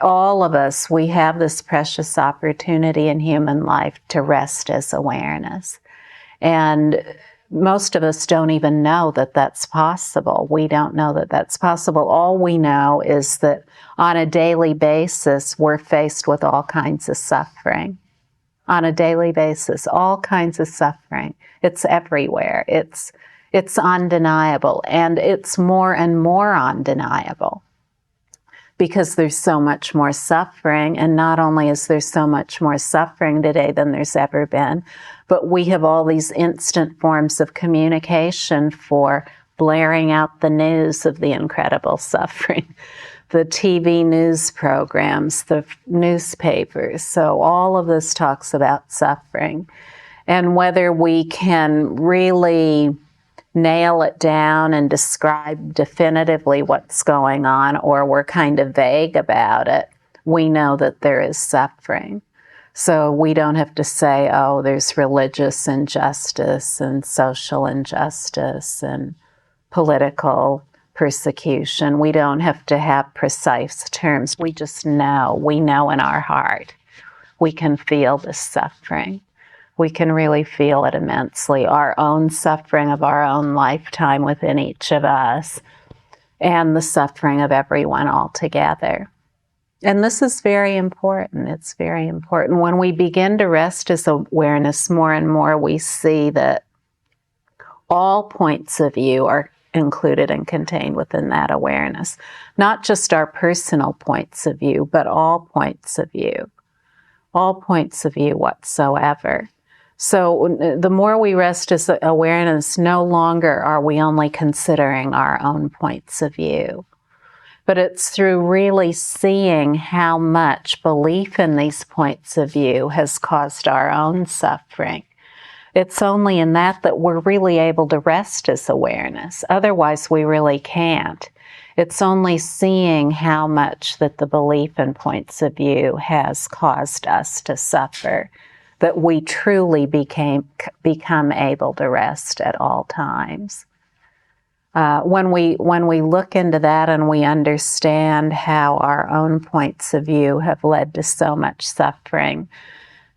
all of us, we have this precious opportunity in human life to rest as awareness. And most of us don't even know that that's possible. We don't know that that's possible. All we know is that on a daily basis, we're faced with all kinds of suffering. On a daily basis, all kinds of suffering. It's everywhere. It's undeniable, and it's more and more undeniable because there's so much more suffering. And not only is there so much more suffering today than there's ever been, but we have all these instant forms of communication for blaring out the news of the incredible suffering. The TV news programs, the newspapers. So all of this talks about suffering. And whether we can really nail it down and describe definitively what's going on, or we're kind of vague about it, we know that there is suffering. So we don't have to say, oh, there's religious injustice and social injustice and political persecution. We don't have to have precise terms. We just know. We know in our heart. We can feel the suffering. We can really feel it immensely. Our own suffering of our own lifetime within each of us, and the suffering of everyone altogether. And this is very important. It's very important. When we begin to rest as awareness more and more, we see that all points of view are included and contained within that awareness. Not just our personal points of view, but all points of view. All points of view whatsoever. So the more we rest as awareness, no longer are we only considering our own points of view. But it's through really seeing how much belief in these points of view has caused our own suffering. It's only in that we're really able to rest as awareness. Otherwise, we really can't. It's only seeing how much that the belief in points of view has caused us to suffer that we truly become able to rest at all times. When we look into that and we understand how our own points of view have led to so much suffering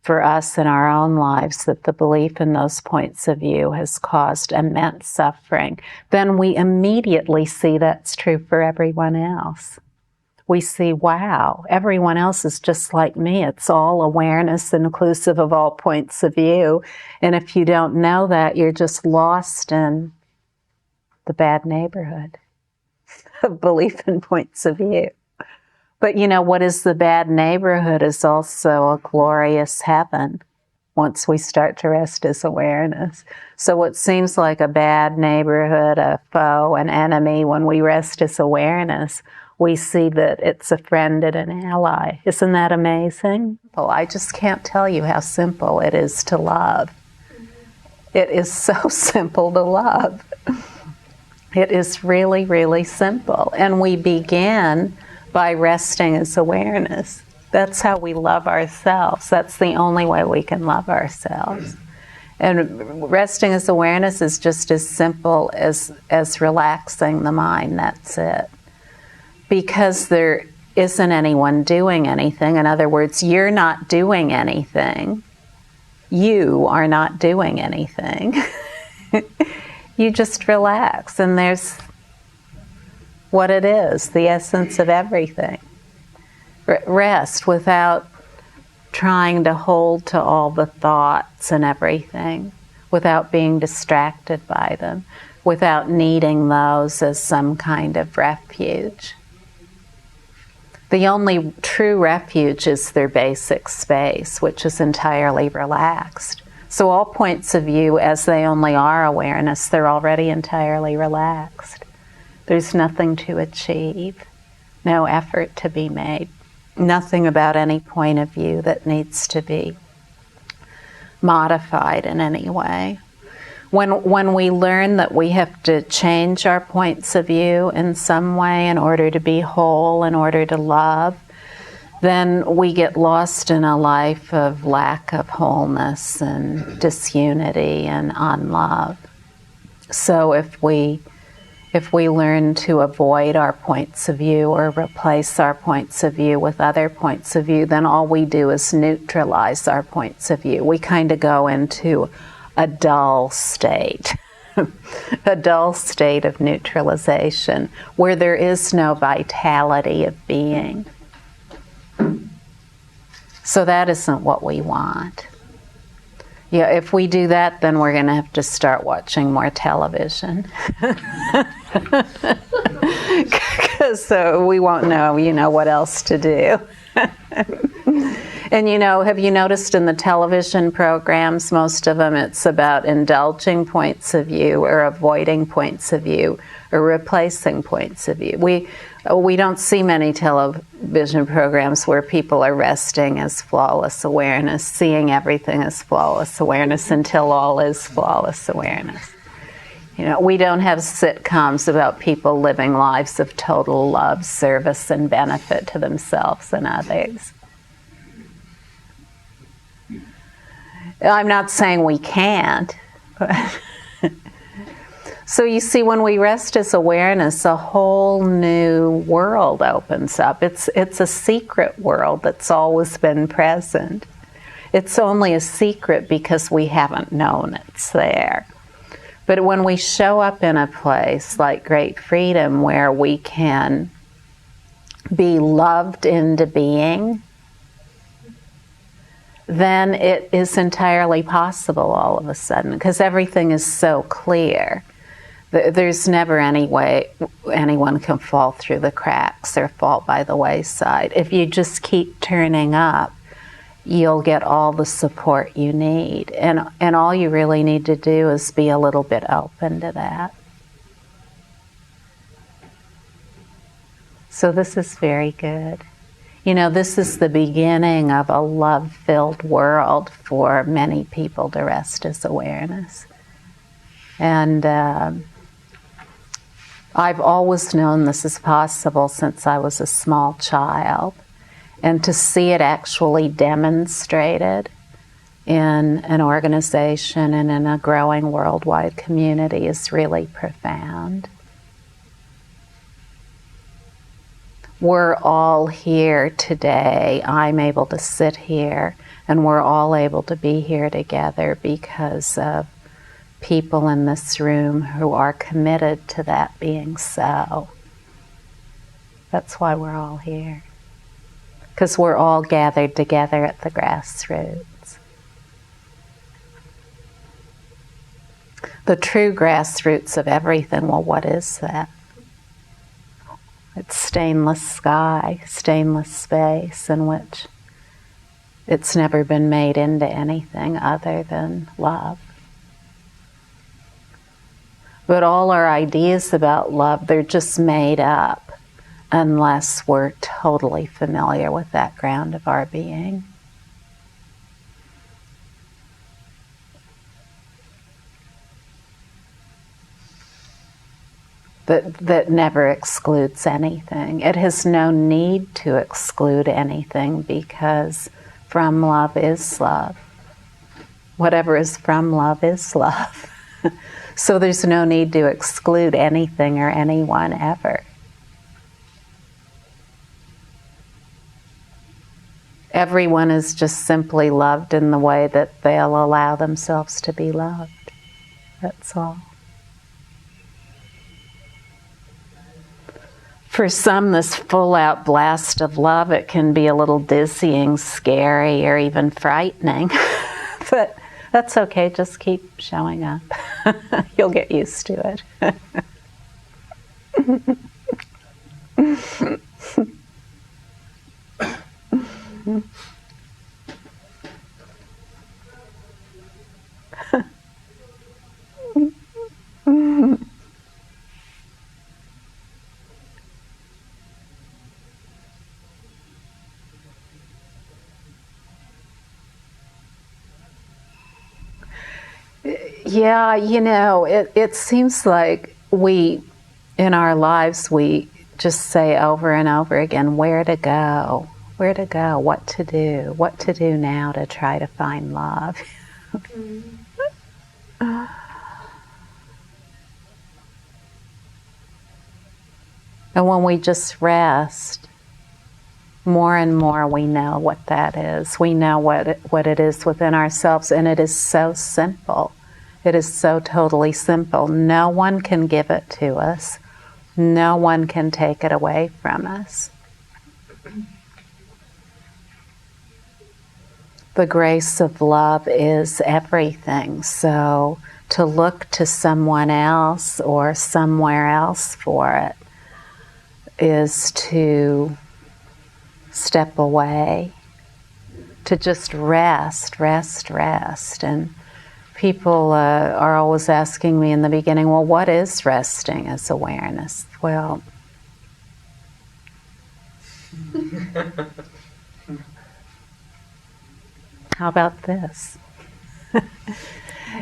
for us in our own lives, that the belief in those points of view has caused immense suffering, then we immediately see that's true for everyone else. We see, wow, everyone else is just like me. It's all awareness, inclusive of all points of view. And if you don't know that, you're just lost in the bad neighborhood of belief in points of view. But you know, what is the bad neighborhood is also a glorious heaven once we start to rest as awareness. So what seems like a bad neighborhood, a foe, an enemy, when we rest as awareness, we see that it's a friend and an ally. Isn't that amazing? Well, I just can't tell you how simple it is to love. It is so simple to love. It is really, really simple. And we begin by resting as awareness. That's how we love ourselves. That's the only way we can love ourselves. And resting as awareness is just as simple as relaxing the mind. That's it. Because there isn't anyone doing anything. In other words, you're not doing anything. You are not doing anything. You just relax, and there's what it is, the essence of everything. Rest without trying to hold to all the thoughts and everything, without being distracted by them, without needing those as some kind of refuge. The only true refuge is their basic space, which is entirely relaxed. So all points of view, as they only are awareness, they're already entirely relaxed. There's nothing to achieve, no effort to be made, nothing about any point of view that needs to be modified in any way. When we learn that we have to change our points of view in some way in order to be whole, in order to love, then we get lost in a life of lack of wholeness and disunity and unlove. So if we If we learn to avoid our points of view or replace our points of view with other points of view, then all we do is neutralize our points of view. We kind of go into a dull state, a dull state of neutralization, where there is no vitality of being. So that isn't what we want. Yeah, if we do that, then we're going to have to start watching more television. Because we won't know, what else to do. And, have you noticed in the television programs, most of them, it's about indulging points of view or avoiding points of view or replacing points of view. We don't see many television programs where people are resting as flawless awareness, seeing everything as flawless awareness until all is flawless awareness. We don't have sitcoms about people living lives of total love, service, and benefit to themselves and others. I'm not saying we can't. So you see, when we rest as awareness, a whole new world opens up. It's a secret world that's always been present. It's only a secret because we haven't known it's there. But when we show up in a place like great freedom where we can be loved into being, then it is entirely possible all of a sudden, because everything is so clear. There's never any way anyone can fall through the cracks or fall by the wayside. If you just keep turning up, you'll get all the support you need. And all you really need to do is be a little bit open to that. So this is very good. This is the beginning of a love-filled world for many people to rest as awareness. And I've always known this is possible since I was a small child. And to see it actually demonstrated in an organization and in a growing worldwide community is really profound. We're all here today. I'm able to sit here, and we're all able to be here together because of people in this room who are committed to that being so. That's why we're all here. Because we're all gathered together at the grassroots. The true grassroots of everything, well, what is that? It's stainless sky, stainless space in which it's never been made into anything other than love. But all our ideas about love, they're just made up unless we're totally familiar with that ground of our being. That never excludes anything. It has no need to exclude anything because from love is love. Whatever is from love is love. So there's no need to exclude anything or anyone ever. Everyone is just simply loved in the way that they'll allow themselves to be loved. That's all. For some, this full-out blast of love, it can be a little dizzying, scary, or even frightening. But that's okay, just keep showing up. You'll get used to it. Yeah, it seems like in our lives, we just say over and over again, where to go, what to do now to try to find love. And when we just rest, more and more we know what that is. We know what it is within ourselves, and it is so simple. It is so totally simple. No one can give it to us. No one can take it away from us. The grace of love is everything. So to look to someone else or somewhere else for it is to step away, to just rest. And people are always asking me in the beginning, well, what is resting as awareness? Well, how about this?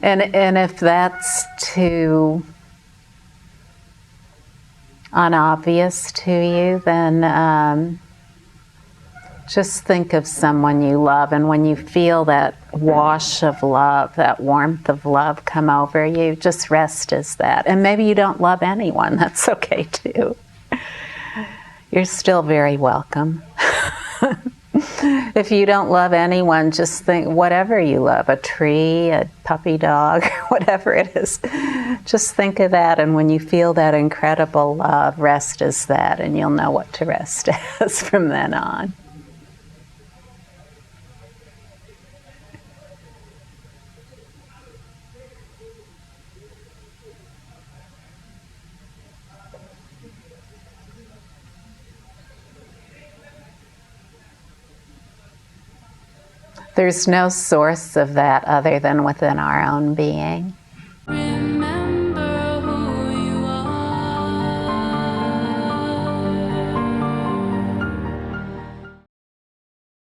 and if that's too unobvious to you, then just think of someone you love, and when you feel that wash of love, that warmth of love come over you, just rest as that. And maybe you don't love anyone, that's okay too. You're still very welcome. If you don't love anyone, just think whatever you love, a tree, a puppy dog, whatever it is, just think of that, and when you feel that incredible love, rest as that, and you'll know what to rest as from then on. There's no source of that other than within our own being.